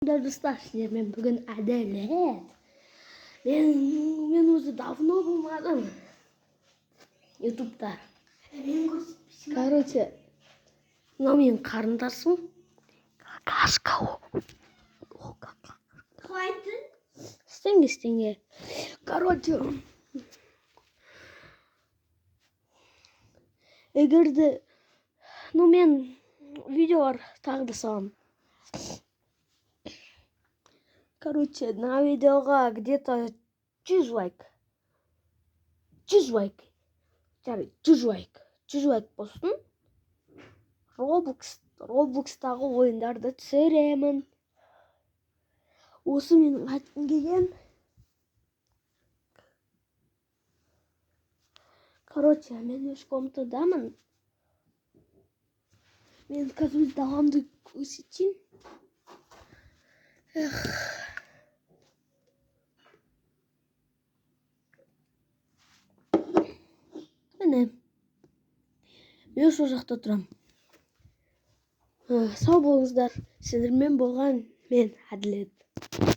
Достар, мен бүгін әділет. Мен өзі давно болмадым ютубта. Короче, мынау менің қарындасым. Какашка о. Қайтын? Стенге. Короче, егерде, мен видеолар тағы да саламын. Короче, на видеоға где-то 100 лайк. 100 лайк. 100 лайк болсын. Роблокстағы ойындарды түсіремін. Осы менің айтқым келген. Короче, мен өз комнатадамын. Мен қазір даламды көрсетейін. Міне, мен сол жақта тұрам. Сау болыңыздар. Сіздермен болған мен әділет.